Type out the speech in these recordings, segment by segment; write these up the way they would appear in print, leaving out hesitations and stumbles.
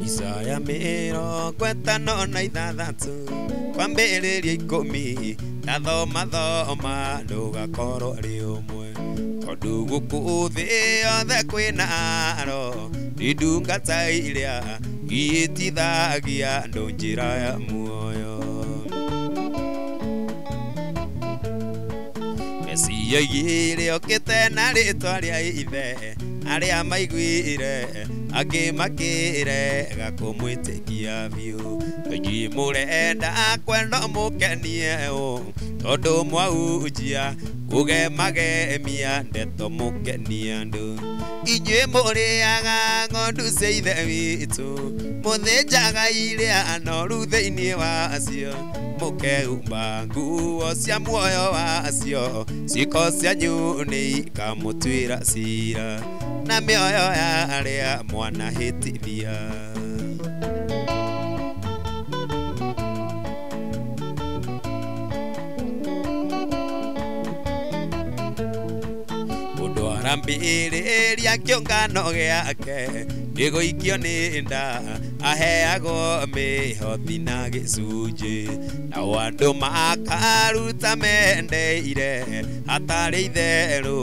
Isaya mĩrongo ĩtano na ithathatũ kwambĩrĩria ikũmi thoma ndũgakorwo arĩ ũmwe tondũ gũkũ thĩ yothe kwĩna aro nĩ ndungata iria iĩtithagia andũ njĩra ya muoyo. Mesia igĩrĩ okĩte na rĩtwa rĩa ithe arĩa maiguire angĩ makĩrega kũmwĩtĩkia biũ. Kaingĩ mũrenda kwenda mũkenie tondũ mwaunjia kũgemagemia ndeto mũkenie andũ. Inyuĩ mũrĩaga ng'ondu cia ithe witũ mũthĩnjaga iria noru thĩinĩ wacio mũkehumba nguo cia muoyo wacio ciĩko cianyu nĩ ikamũtuĩra cira na mĩoyo ya arĩa mwanahĩtithia. Mũndũ arambĩrĩria kĩũngano gĩake gĩgũikio nĩ nda aheagwo mĩhothi na gĩcunjĩ, nao andũ makaruta mendeire hatarĩ itherũ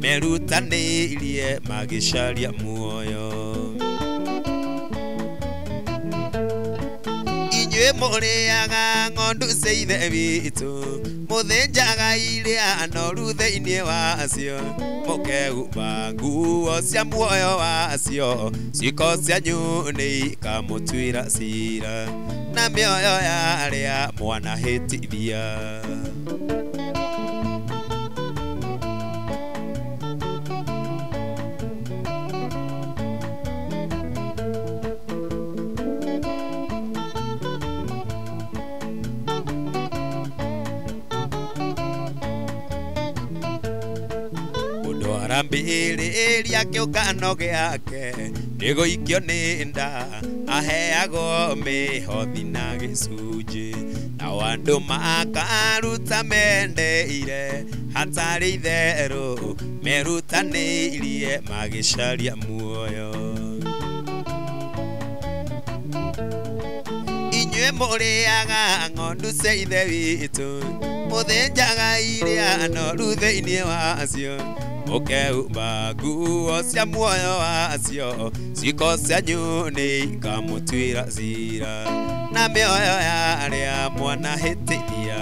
merutanĩirie magĩcaria muoyo. Inyuĩ mũrĩaga ng'ondu cia ithe witũ mũthĩnjaga iria noru thĩinĩ wacio mũkehumba nguo cia muoyo wacio ciĩko cianyu nĩ ikamũtuĩra cira na mĩoyo ya arĩa mwanahĩtithia. Arambĩrĩria kĩũngano gĩake gĩgũikio nĩ nda aheagwo mĩhothi na gĩcunjĩ, nao andũ makaruta mendeire hatarĩ itherũ merutanĩirie magĩcaria muoyo. Inyuĩ mũrĩaga ng'ondu cia ithe witũ mũthĩnjaga iria noru thĩinĩ wacio mũkehumba nguo cia muoyo wacio ciĩko cianyu nĩ ikamũtuĩra cira na mĩoyo ya arĩa mwanahĩtithia.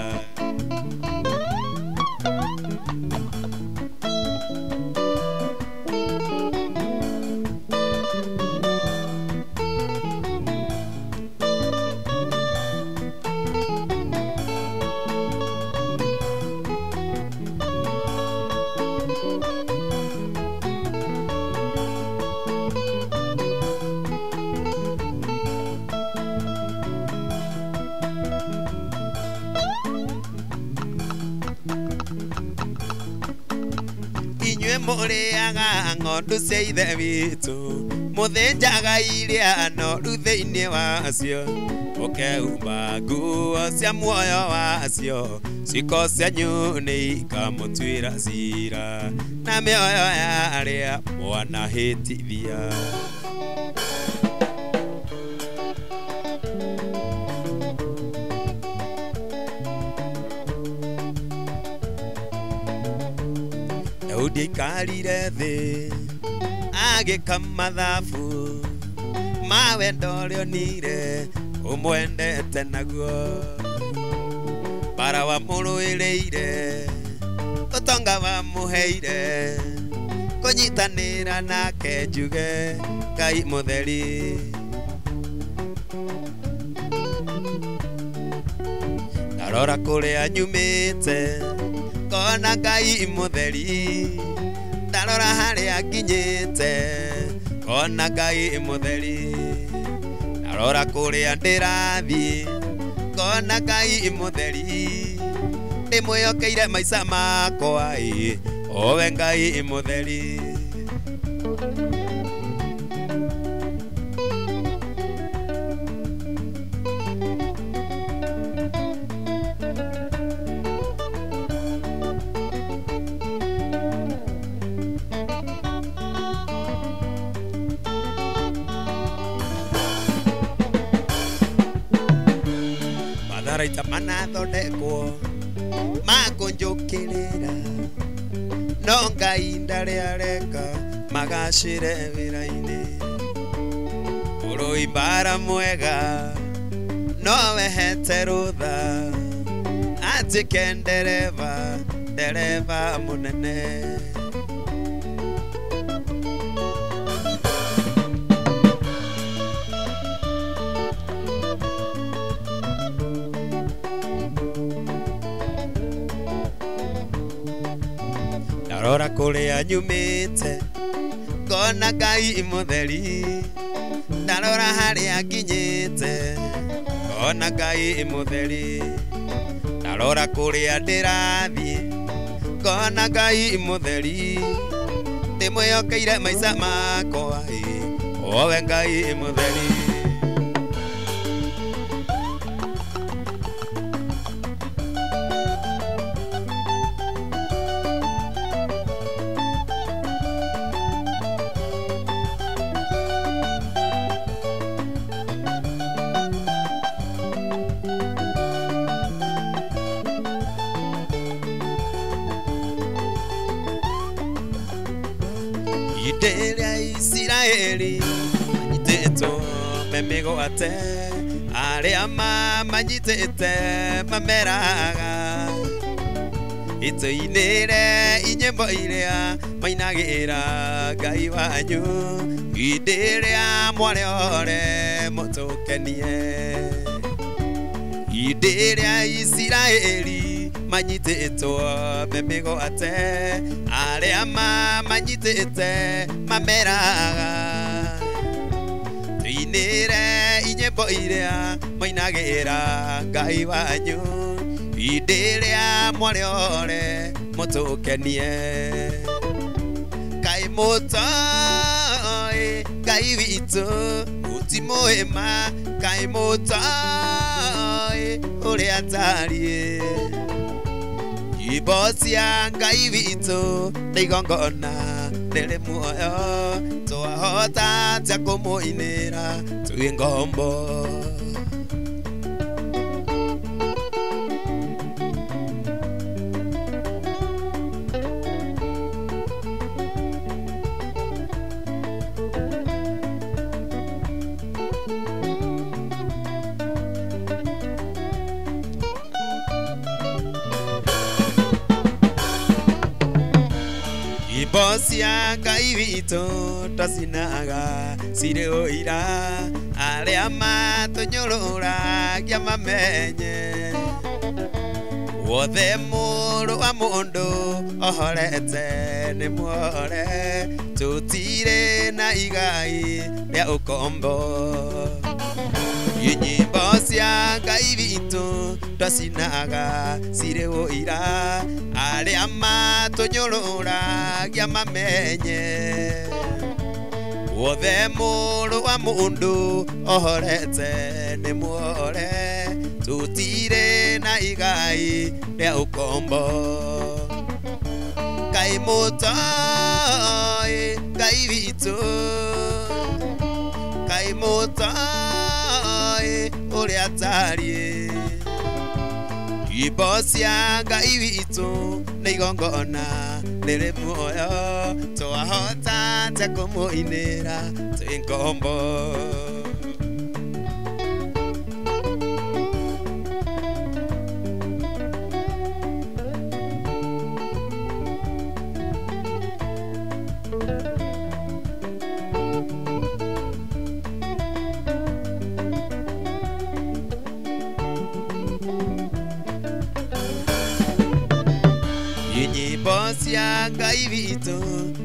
Inyuĩ mũrĩaga ng'ondu cia ithe witũ mũthĩnjaga iria noru thĩinĩ wacio mũkehumba nguo cia muoyo wacio ciĩko cianyu nĩ ikamũtuĩra cira na mĩoyo ya arĩa mwanahĩtithia. Daudi aikarire thĩ agĩka mathabu ma wendo ũrĩa onire ũmwendete naguo, bara wamũrũĩrĩire ũtonga wamũheire kũnyitanĩra nake njuge Ngai mũtheri. Ndarora kũrĩa nyumĩte ngona Ngai mũtheri, ndarora harĩa nginyĩte ngona Ngai mũtheri, ndarora kũrĩa ndĩrathiĩ ngona Ngai mũtheri, ndĩmwĩhokeire maica makwa owe Ngai mutheri. Matharaita manathondekwo makunjukirira no Ngai ndari areka magacire wira-ini. Urui mbara mwega no wehete rutha atike ndereva munene. Ndarora kuria nyumite ngona Ngai mutheri. Ndarora haria nginyite ngona Ngai mutheri. Ndarora kuria ndirathie ngona Ngai mutheri. Ndimwihokeire maica makwa owe Ngai mutheri. Itheria Isiraeli manyitĩtwo memĩgwate, arĩa manyitĩte mameraga. Itũinĩre inyĩmbo iria mainagĩra Ngai wanyu, hĩndĩ ĩrĩa mwarĩore mũtũkenie. Hĩndĩ ĩrĩa Isiraeli manyitĩtwo memĩgwate, arĩa manyitĩte mameraga. Tũinĩre inyĩmbo iria mainagĩra Ngai wanyu, hĩndĩ ĩrĩa mwarĩore mũtũkenie. Kaĩ mũtoĩ Ngai witũ mũtimũĩ kaĩ mũtoĩ ũrĩa atariĩ. Nyĩmbo cia Ngai witũ nĩ igongona rĩrĩ muoyo, twahota atĩa kũmũinĩra twĩ ngombo. Nyĩmbo cia Ngai witũ twacinaga cirĩ ũira, arĩa matũnyũrũragia mamenye. Wothe mũrũ wa mũndũ ohorete nĩ muore, tũtirĩ na igai rĩa ũkombo. Nyĩmbo cia Ngai witũ twacinaga cirĩ ũira, arĩa matũnyũrũragia mamenye. Wothe mũrũ wa mũndũ ohorete nĩ muore, tũtirĩ na igai rĩa ũkombo. Kaĩ mũtoĩ Ngai witũ, kaĩ mũtoĩ ũrĩa atariĩ. Nyĩmbo cia Ngai witũ nĩ igongona rĩrĩ muoyo, twahota atĩa kũmũinĩra twĩ ngombo. Nyĩmbo cia Ngai witũ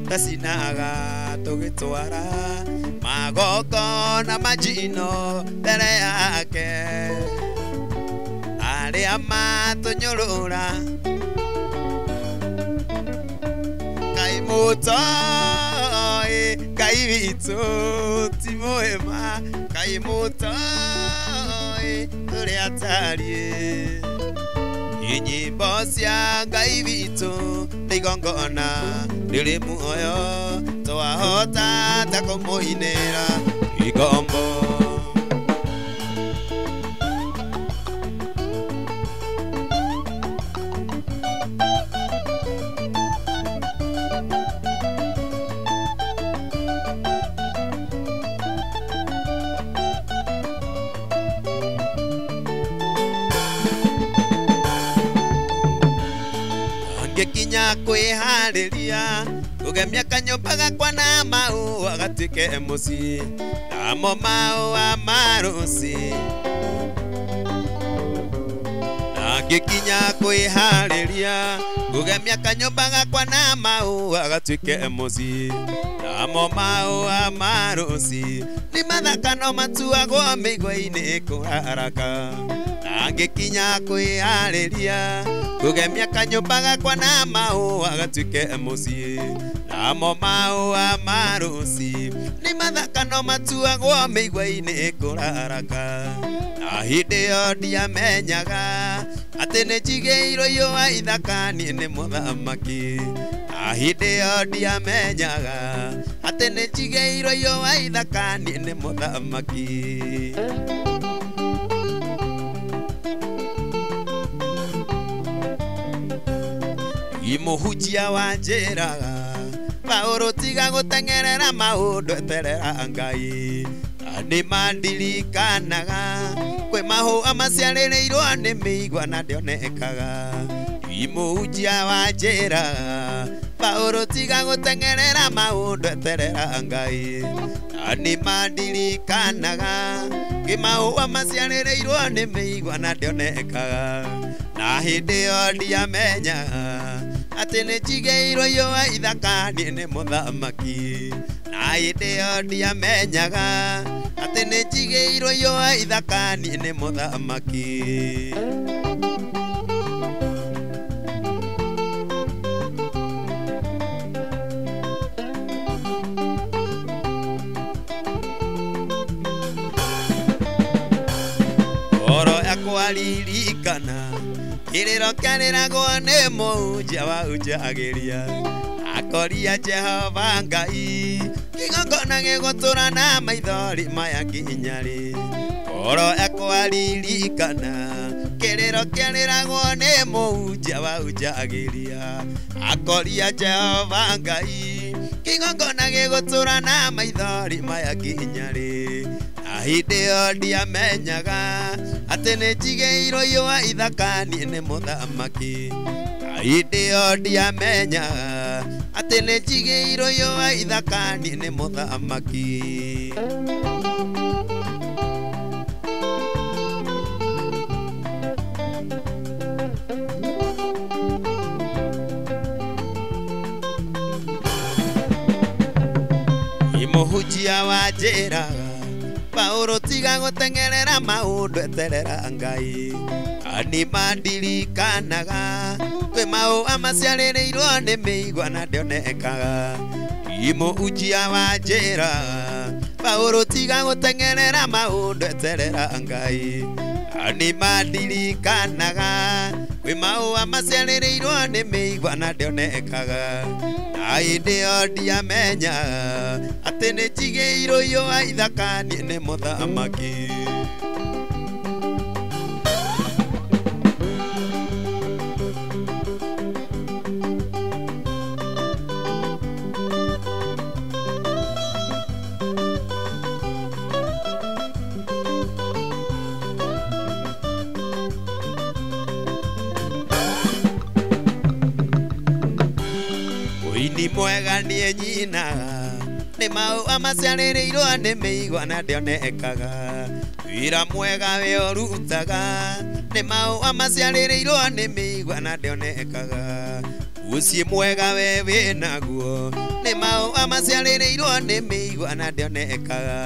twacinaga tũgĩtwara magongona manjino mbere yake. Arĩa matũnyũrũra muto Ngai witũ ti mwema Ngai muto ũrĩa atariĩ nyĩmbo cia Ngai witũ nĩ igongona rĩrĩ muoyo twahota ta kũmũinĩra igombo Ngekinya kwĩharĩria kugemia kanyũmba gakwa na mau agatuĩke mũciĩ namo mau amaruci Ngekinya kwĩharĩria kugemia kanyũmba gakwa na mau agatuĩke mũciĩ namo mau amaruci nĩ mathaka no matuagwo mĩigua-inĩ kũraraka Ngekinya kwĩharĩria kugemia kanyũmba gakwa na mau agatuĩke mũciĩ namo mau amaruci nĩ mathaka no matuagwo mĩigua-inĩ kũraraka na hĩndĩ ĩyo ndiamenyaga atĩ nĩ njigĩirwo ihũa ithaka niĩ nĩ mũthamaki na hĩndĩ ĩyo ndiamenyaga atĩ nĩ njigĩirwo ihũa ithaka niĩ nĩ mũthamaki Mũhunjia wanjĩraga Paũlũ tiga gũteng'erera maũndũ eterera Ngai nĩ mandirikanaga kwĩ mahũa maciarĩrĩirwo nĩ mĩigua na ndĩonekaga Mũhunjia wanjĩraga Paũlũ tiga gũteng'erera maũndũ eterera Ngai nĩ mandirikanaga kwĩ mahũa maciarĩrĩirwo nĩ mĩigua na ndĩonekaga na hĩndĩ ĩyo ndiamenyaga atĩ nĩ njigĩirwo ihũa ithaka niĩ nĩ mũthamaki na hĩndĩ ĩyo ndiamenyaga atĩ nĩ njigĩirwo ihũa ithaka niĩ nĩ mũthamaki Oro yakwa ririkana Kĩrĩro kĩarĩragwo nĩ mũhunjia wahunjagĩria akoria Jehova Ngai kĩgongona gĩgũtũra na maithori maya nginya rĩ Oro yakwa ririkana Kĩrĩro kĩarĩragwo nĩ mũhunjia wahunjagĩria akoria Jehova Ngai kĩgongona gĩgũtũra na maithori maya nginya rĩ hĩndĩ ĩyo ndiamenyaga atĩ nĩ njigĩirwo ihũa ithaka niĩ nĩ mũthamaki hĩndĩ ĩyo ndiamenyaga atĩ nĩ njigĩirwo ihũa ithaka niĩ nĩ mũthamaki Mũhunjia wanjĩraga Paũlũ tiga gũteng'erera maũndũ eterera Ngai nĩ mandirikanaga kwĩ mahũa maciarĩrĩirwo nĩ mĩigua na ndĩonekaga Mũhunjia wanjĩraga Paũlũ tiga gũteng'erera maũndũ eterera Ngai nĩ mandirikanaga kwĩ mahũa maciarĩrĩirwo nĩ mĩigua na ndĩonekaga na hĩndĩ ĩyo ndiamenyaga atĩ nĩ njigĩirwo ihũa ithaka niĩ nĩ mũthamaki Ni mwega niĩ nyinaga nĩ mahũa maciarĩrĩirwo nĩ mĩigua na ndĩonekaga wĩra mwega wĩ ũrutaga nĩ mahũa maciarĩrĩirwo nĩ mĩigua na ndĩonekaga mũciĩ mwega we wĩnaguo nĩ mahũa maciarĩrĩirwo nĩ mĩigua na ndĩonekaga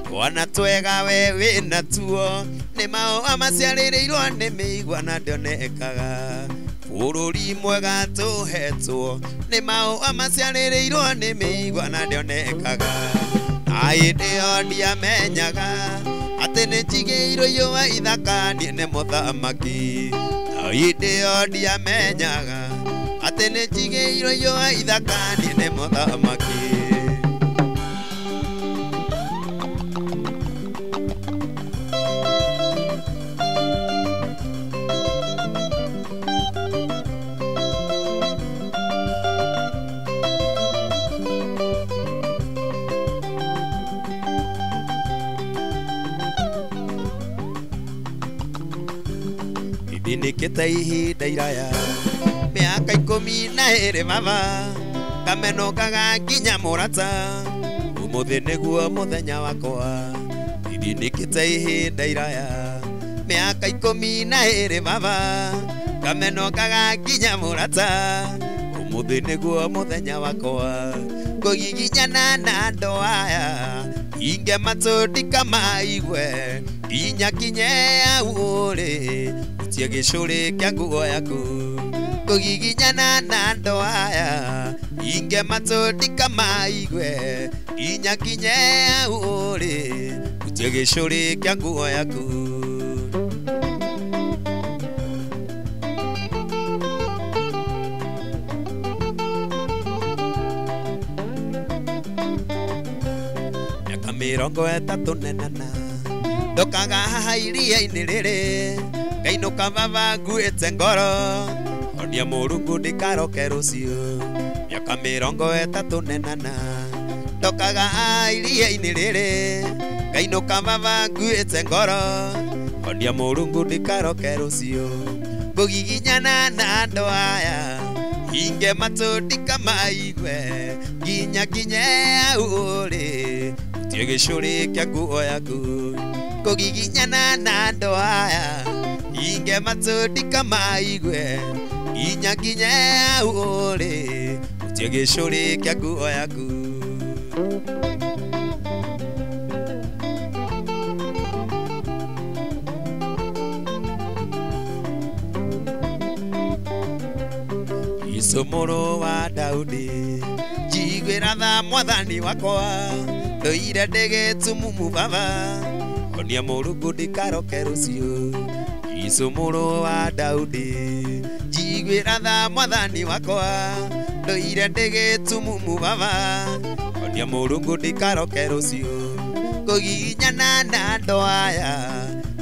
twana twega we wĩnatuo nĩ mahũa maciarĩrĩirwo nĩ mĩigua na ndĩonekaga Bururi mwega tuhetwo ni maua maciarĩrĩirwo nĩ mĩigua na ndĩonekaga na hĩndĩ ĩyo ndiamenyaga atĩ nĩ njigĩirwo ihũa ithaka niĩ nĩ mũthamaki na hĩndĩ ĩyo ndiamenyaga atĩ nĩ njigĩirwo ihũa ithaka niĩ nĩ mũthamaki. Nikita ihinda iraya mĩaka 12 baba kamenokaga nginya mũrata ũmũthĩ nĩguo mũthenya wakwa. Nikita ihinda iraya mĩaka 12 baba kamenokaga nginya mũrata ũmũthĩ nĩguo mũthenya wakwa. Kũgiginyana na andũ aya inge matũndika maigwe inya kinye aũrĩ utie gĩcũrĩ kĩa nguo yaku. Kũgiginyana na andũ aya inge matũndika maigwe inya kinye aũrĩ utie gĩcũrĩ kĩa nguo yaku. Mirongo ĩtatũ nenana ndokaga haha iria-inĩ rĩrĩ ngainũka baba nguĩte ngoro onia Mũrungu ndikaroke rũciũ. Mĩaka mĩrongo ĩtatũ nenana ndokaga haha iria-inĩ rĩrĩ ngainũka baba nguĩte ngoro onia Mũrungu ndikaroke rũciũ. Kũgiginyana na andũ aya inge matũndika maigwe nginya kinye aũrĩ utie gĩcũrĩ kĩa nguo yaku. Kũgiginyana na andũ aya inge matũndika maigwe nginya kinye aũrĩ utie gĩcũrĩ kĩa nguo yaku. Jesũ mũrũ wa Daudi njiguĩra tha mwathani wakwa ndoire ndĩgĩtumumu baba onia Mũrungu ndikaroke rũciũ. Jesũ mũrũ wa Daudi njiguĩra tha mwathani wakwa ndoire ndĩgĩtumumu baba onia Mũrungu ndikaroke rũciũ. Kũgiginyana na andũ aya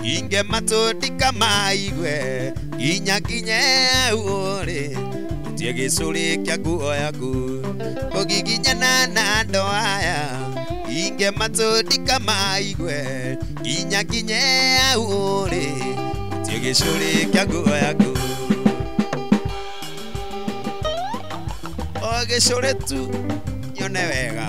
inge matũndika maigwe inya kinye aũrĩ utie gĩcũrĩ kĩa nguo yaku. Kũgiginyana na andũ aya inge matũndika maigwe inya kinye aũrĩ utie gĩcũrĩ kĩa nguo yaku. O gĩcũrĩ tu nyone wega.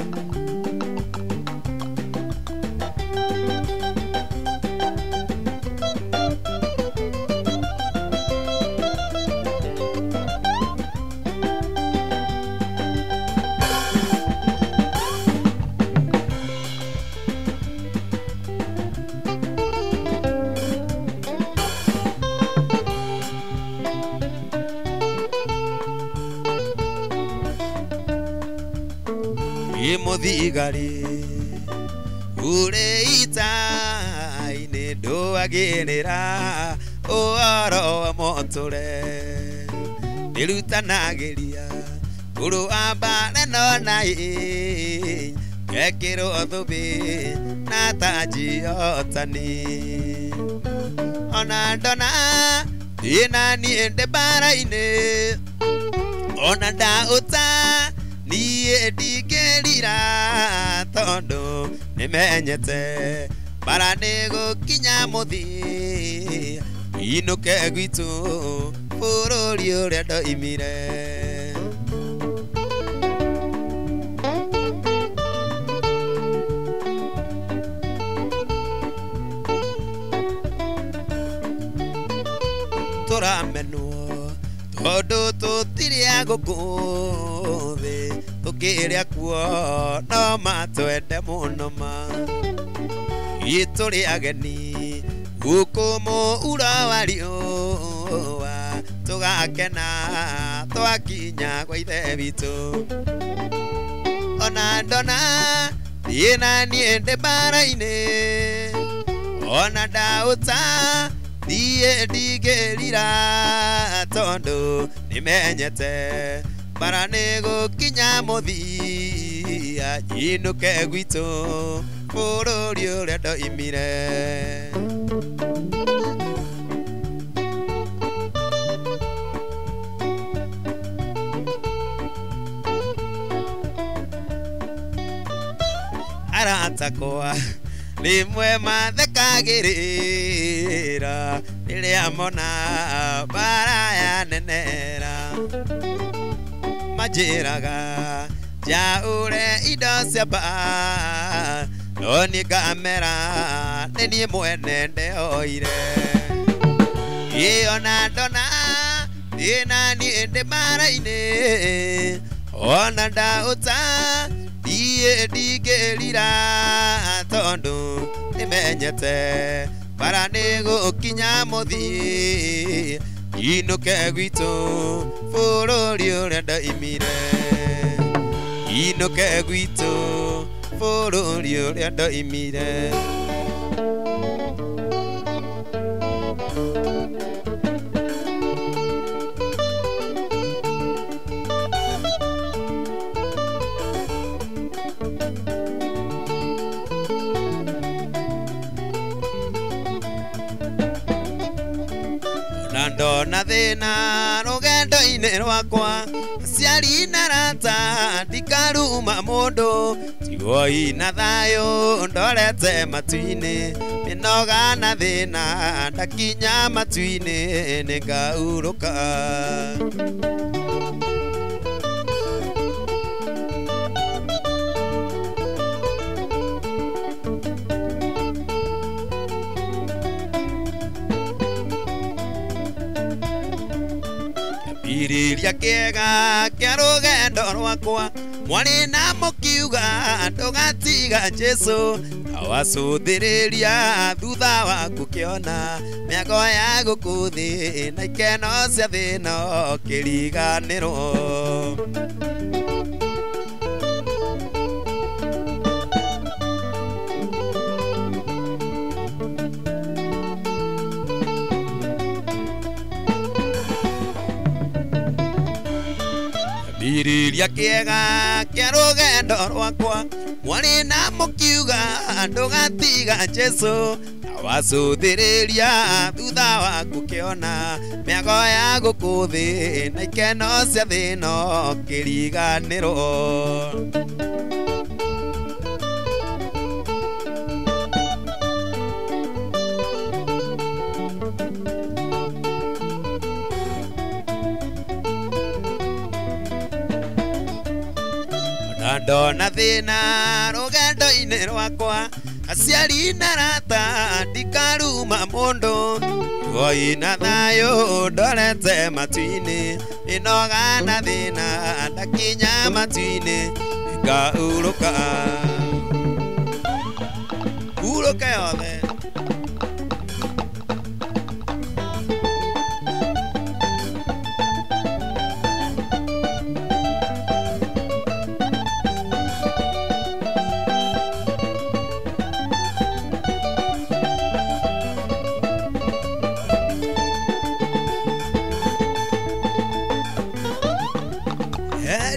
Mũthigari ũrĩ ita-inĩ ndũagĩrĩra ũhoro wa mũtũre ndĩrutanagĩria kũrũa mbara no naĩ ngekĩrwo thũmbĩ na tanji hotani. Ona ndona ndĩna niĩ ndĩ mbara-inĩ ona ndaũta niĩ ndingĩrira tondũ nĩmenyete mbara nĩgũkinya mũthia inũke gwitũ bũrũri ũrĩa ndoimire. Tũramenwo tondũ tũtirĩ gũkũ thĩ tũkĩrĩa kuo no matwende mũno ma. Tũrĩ ageni gũkũ mũura wa riũa tugakena twakinya kwa ithe witũ ona ndona thiĩna niĩ ndĩ mbara-inĩ ona ndaũta thiĩ ndingĩrira tondũ nĩmenyete mbara nĩ gũkinya mũthia nyinũke gwitũ bũrũri ũrĩa ndoimire aratakwa rimwe mathekagĩrĩra rĩrĩa mona mbara yanenera manjĩraga njaũre indo cia mbara no niĩ ngamera nĩ niĩ mwene ndeoire ona ndona thĩna niĩ ndĩ mbara-inĩ ona ndaũta thiĩ ndingĩrira tondũ nĩmenyete mbara nĩ gũkinya mũthia inũke gwitũ bũrũri ũrĩa ndoimire inũke gwitũ bũrũri ũrĩa ndoimire ndona thĩna rũgendo-inĩ rwakwa aciari na arata ndikaruma mũndũ tigoi na thayũ ndorete matu-inĩ mĩnoga na thĩna ndakinya matu-inĩ nĩngaurũka iriria kĩega kĩa rũgendo rwakwa mwarĩ na mũkiuga ndũgatiga Jesũ awacũthĩrĩria thutha waku kĩona mĩago ya gũkũ thĩ na ikeno cia thĩno kĩriganĩrwo iriria kĩega kĩa rũgendo rwakwa mwarĩ na mũkiuga ndũgatiga Jesũ awacũthĩrĩria thutha waku kĩona mĩago ya gũkũ thĩ na ikeno cia thĩno kĩriganĩrwo ndona thĩna rũgendo-inĩ rwakwa aciari na arata ndikaruma mũndũ tigoi na thayũ ndorete matu-inĩ mĩnoga na thĩna ndakinya matu-inĩ ngaurũka urũke yothe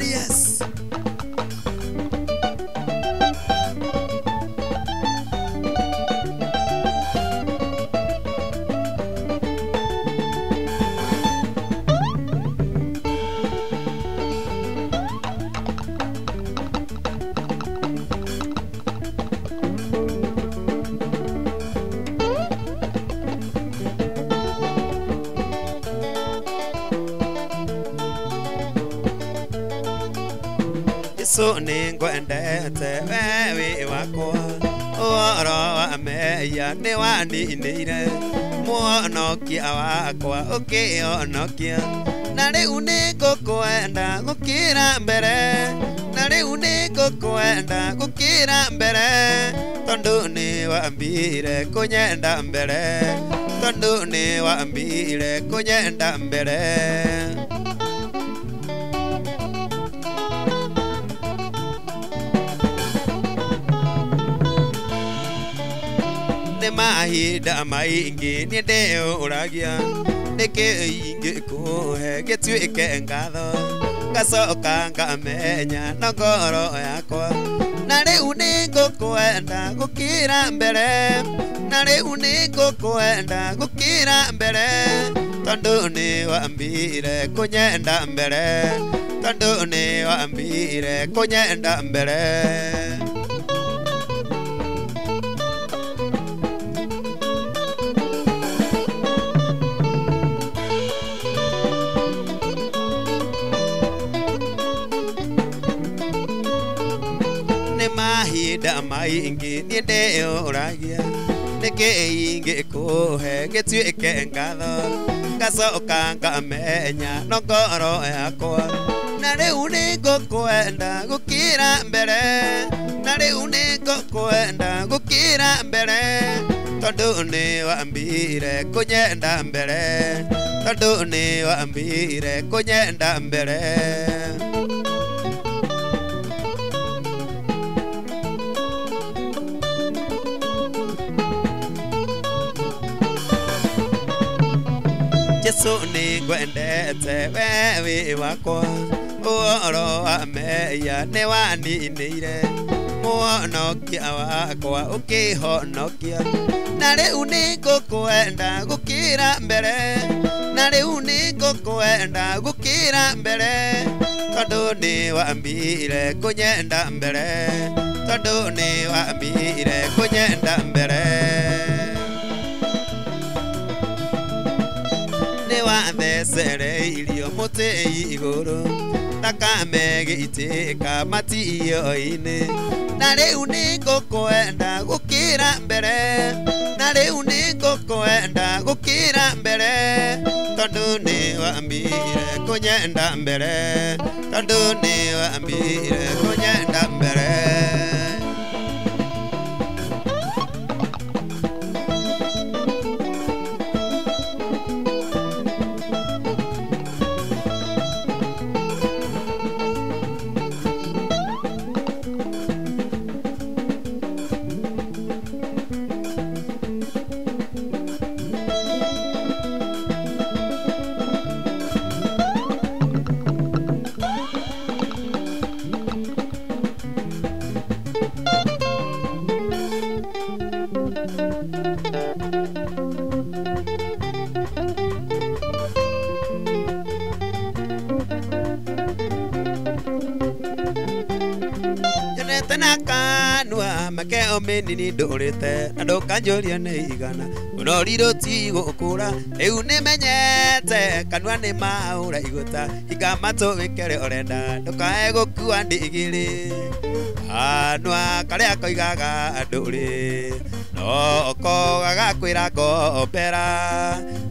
yes. Yesu nĩngwendete wewe wakwa ũhoro wa mehia nĩwaninĩire muonokia wakwa ũkĩhonokia na rĩu nĩngũkwenda gũkĩra mbere na na riu ni ngukwenda gukira mbere tondu ni wambire kunyenda mbere tondu ni wambire kunyenda mbere ni mahinda maingi ni ndiuragia niki ingikuhe gituike ngatho ngacoka ngamenya na ngoro yakwa na riu ni ngukwenda gukira mbere na riu ni ngukwenda gukira mbere tondu ni wambire kunyenda mbere tondu ni wambire kunyenda mbere mahinda maingi ni ndiuragia niki ingikuhe gituike ngatho ngacoka ngamenya no ngoro yakwa na riu ni ngukwenda gukira mbere na riu ni ngukwenda gukira mbere tondu ni wambire kunyenda mbere tondu ni wambire kunyenda mbere Jesu ni ngwendete wewe wakwa uhoro wa meya ni waninire muhonokia wakwa ukihonokia na riu ni ngukwenda gukira mbere na riu ni ngukwenda gukira mbere tondu ni wambire kunyenda mbere tondu ni wambire kunyenda mbere wathecereirio muti iguru takame giitika matio-ini na riu ni ngukwenda gukira mbere na riu ni ngukwenda gukira mbere tondu ni wambire kunyenda mbere tondu ni wambire kunyenda mbere makeo menini ndurite na ndukanjuria ni igana unoriru ti gukura riu nimenyete kanua ni maura iguta ikamatu wikere orenda ndukae gukua ndigiri anua karia koigaga nduri no ko gagakwira ngopera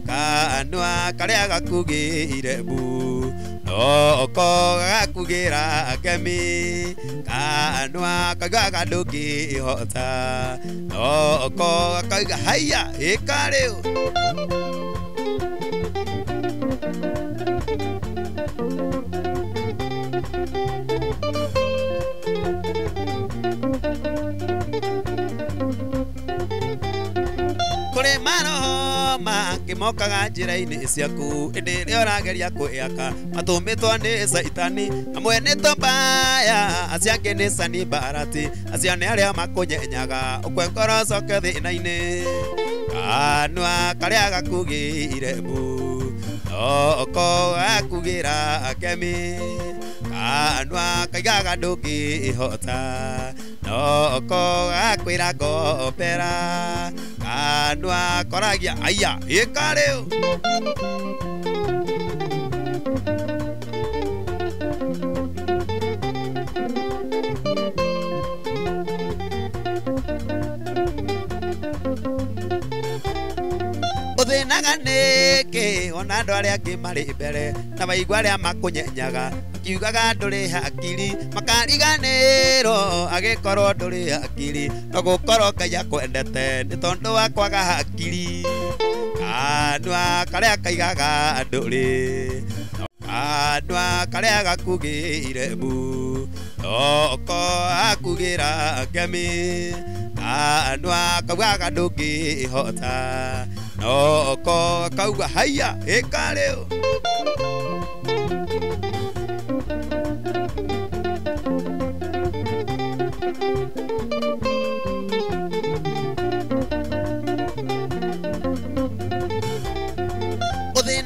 kanua karia gakugire bu no ko gakugira gemi kanua kagaga nduki hota no ko kaiga haya ikareu kure maro makimokaga njira-ini ciaku indi ria urageria kwiaka matumitwo ni saitani amwe ni tombaya acio angi ni sanibarati acio ni aria makunyenyaga ukwe ngoro coke thina-ini kanua karia gakugire bu no ko gakugira kemi kanua kaigaga ndungihota no ko gakwira ngopera kanua koragia aya ikareu uthinaga niki ona andu aria angi mari mbere na maigua aria makunyenyaga makiugaga ndũrĩ hakiri makariganĩrwo agĩkorwo ndũrĩ hakiri no gũkorwo Ngai akwendete nĩ tondũ wa kwaga hakiri kanua karĩa kaigaga ndũrĩ kanua karĩa gakugĩire mbu oko akugĩra ngemi kanua kaugaga ndũngĩhota oko kauga haiya ĩka rĩu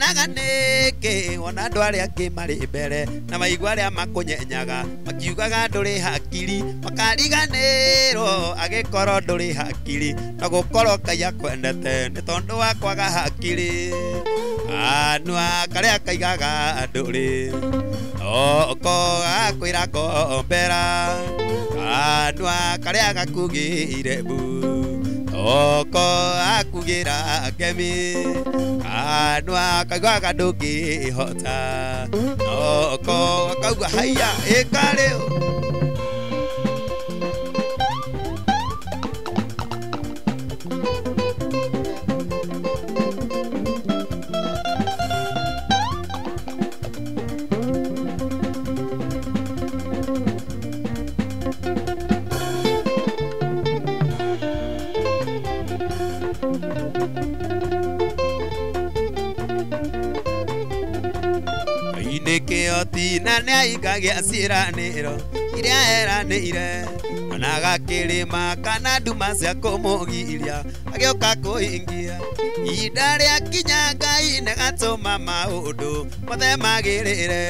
Naganeke ona andũ arĩa angĩ marĩ mbere na maigua arĩa makũnyenyaga makiugaga ndũrĩ hakiri makariganĩrwo agĩkorwo ndũrĩ hakiri na gũkorwo Ngai akwendete nĩ tondũ wa kwaga hakiri kanua karĩa kaigaga ndũrĩ oko gakwĩra ngombera kanua karĩa gakugĩire mbu oko akugĩra ngemi kanua kaugaga ndũngĩhota oko kauga haiya ĩka rĩu Nĩkĩoti na nĩahingagia ciĩranĩro iria eranĩire ona gakĩrĩma kana nduma cia kũmũgiria agĩũka kũhingia ihinda rĩakinya Ngai nĩgatũma maũndũ mothe magĩrĩre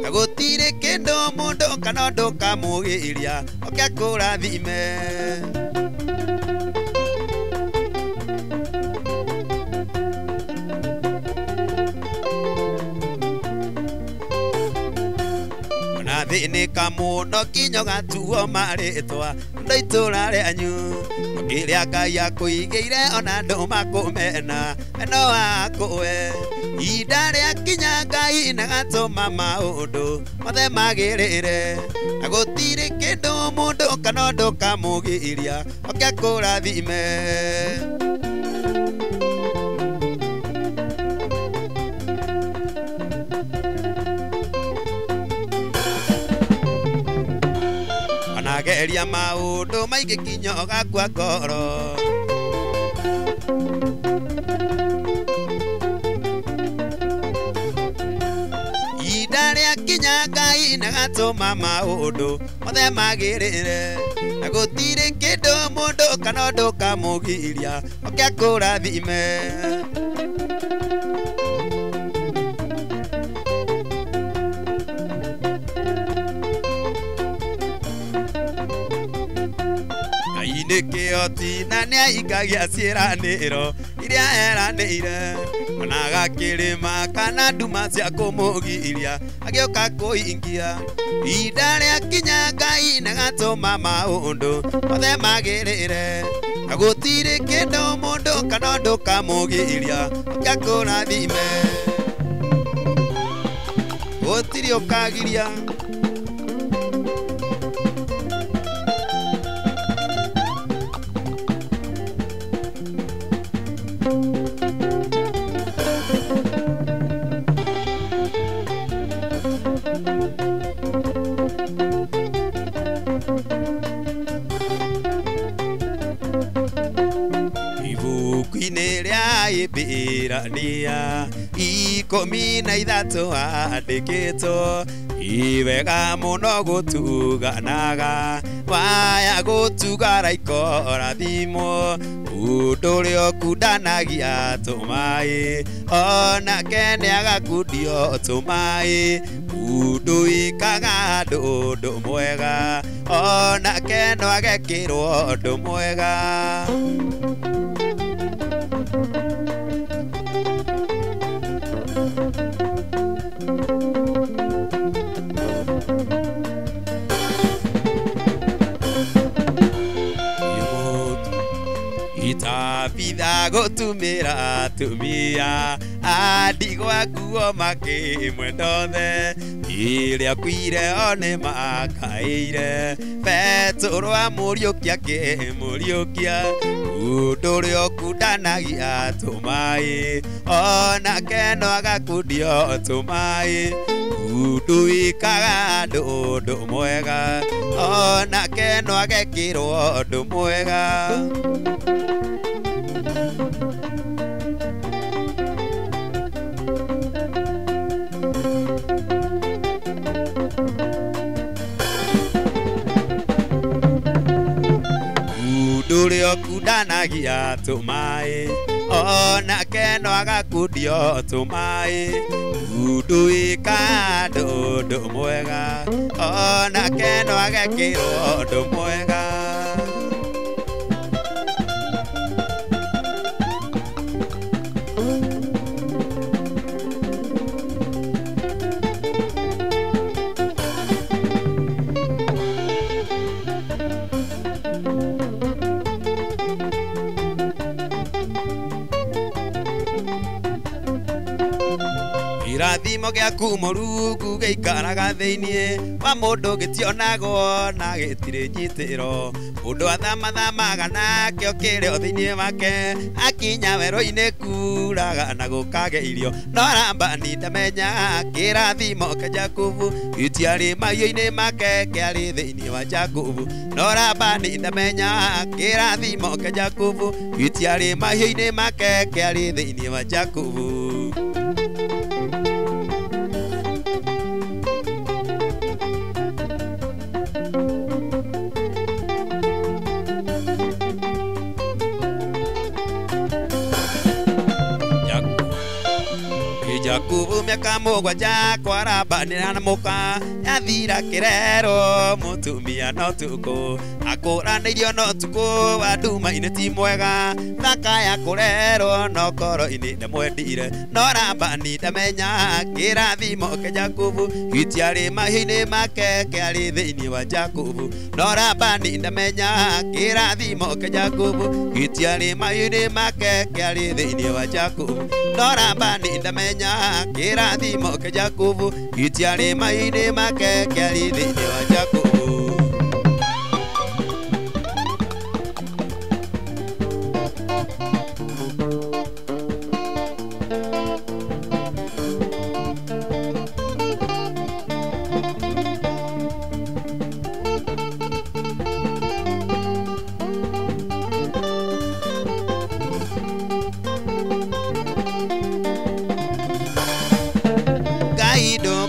na gũtirĩ kĩndũ mũndũ kana ũndũ kamũgiria oke akũrathime thĩnĩka mũno kinyo gatuo marĩtwa andũ itũra rĩanyu kĩrĩa Ngai akũigĩire ona andũ makũmena no akũwe ihinda rĩakinya Ngai nĩgatũma maũndũ mothe magĩrĩre na gũtirĩ kĩndũ mũndũ kana ũndũ kamũgiria oke akũrathime geria maũndũ maingĩ kinyo gakua ngoro ihinda rĩakinya Ngai nĩgatũma maũndũ mothe magĩrĩre na gũtirĩ kĩndũ mũndũ kana ũndũ kamũgiria oke akũrathime nĩkĩoti na nĩahingagia ciĩranĩro iria eranĩire ona gakĩrĩma kana nduma cia kũmũgiria agĩũka kũhingia ihinda rĩakinya Ngai nĩgatũma maũndũ mothe magĩrĩre na gũtirĩ kĩndũ mũndũ kana ũndũ kamũgiria oke akũrathime gũtirĩ ũkagiria Birania ikũmi na ithatũ andĩkĩtwo iwega mũno gũtuganaga waya gũtugara ikorathimo mũndũ ũrĩa ũkundanagia tũmaĩ onake nĩagakundio tũmaĩ mũndũ ikaga ũndũ mwega onake no agekĩrwo ũndũ mwega Itapitha gũtumĩra tumia andigwa nguo makĩmwendothe iria kuire one makaire Petro amuriukia kimuriukia udurio kudanagia tumai ona keno agakundio tumai udu ikaga ndu mwega ona keno agekirwo ndu mwega Udurio kudanagia tumai ona keno agakundio tumai udu ikado ndu mwega ona keno agekirwo ndu mwega Irathimo gĩaku Mũrungu gĩikaraga thĩinĩ wa mũndũ gĩtionagwo na gĩtirĩ nyitĩro mũndũ athamathamaga nakĩo kĩrĩ o thĩinĩ wake akinya werũ-inĩ kuraga na gũkagĩa irio no Labani ndamenya kĩrathimo kĩa Jakubu gĩtiarĩ mahiũ-inĩ make kĩarĩ thĩinĩ wa Jakubu no Labani ndamenya kĩrathimo kĩa Jakubu gĩtiarĩ mahiũ-inĩ make kĩarĩ thĩinĩ wa Jakubu Jakubu miaka mũgwanja kwa Labani aramuka yathira kĩrero mũtumia no tukũ akũranĩirio no tukũ wa nduma-inĩ ti mwega thaka ya kũrerwo no koro-inĩ ndamwendire no Labani ndamenya kĩrathimo kĩa Jakubu gĩtiarĩ mahiũ-inĩ make kĩarĩ thĩinĩ wa Jakubu no Labani ndamenya kĩrathimo kĩa Jakubu gĩtiarĩ mahiũ-inĩ make kĩarĩ thĩinĩ wa Jakubu no Labani ndamenya kĩrathimo kĩa Jakubu gĩtiarĩ mahiũ-inĩ make kĩarĩ thĩinĩ wa Jakubu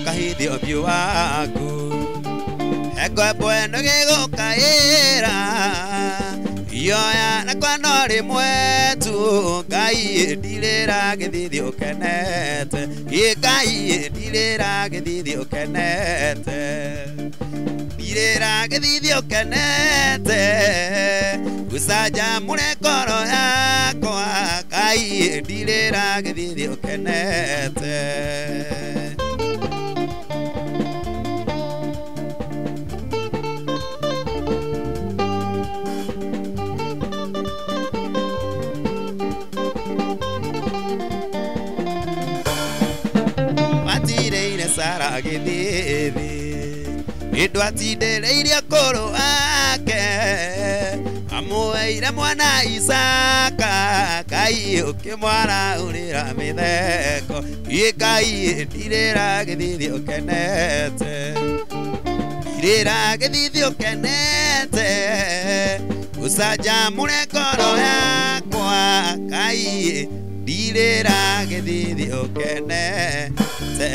kahithio biũ waku ego bueno gĩgũkaĩra yoya nakwa no rĩmwe tu Ngai ndirĩra gĩthithi ũkenete Ngai ndirĩra gĩthithi ũkenete ndirĩra gĩthithi ũkenete gũcanjamũre ngoro yakwa Ngai ndirĩra gĩthithi ũkenete Sara gĩthithi Nĩndũ atindereirie kũrũ wake amũheire mwana Isaka Ngai ũkĩmwaraũrĩra mĩtheko Ngai ndirĩra gĩthithi ũkenete ndirĩra gĩthithi ũkenete gũcanjamũre ngoro yakwa Ngai ndirĩra gĩthithi ũkenete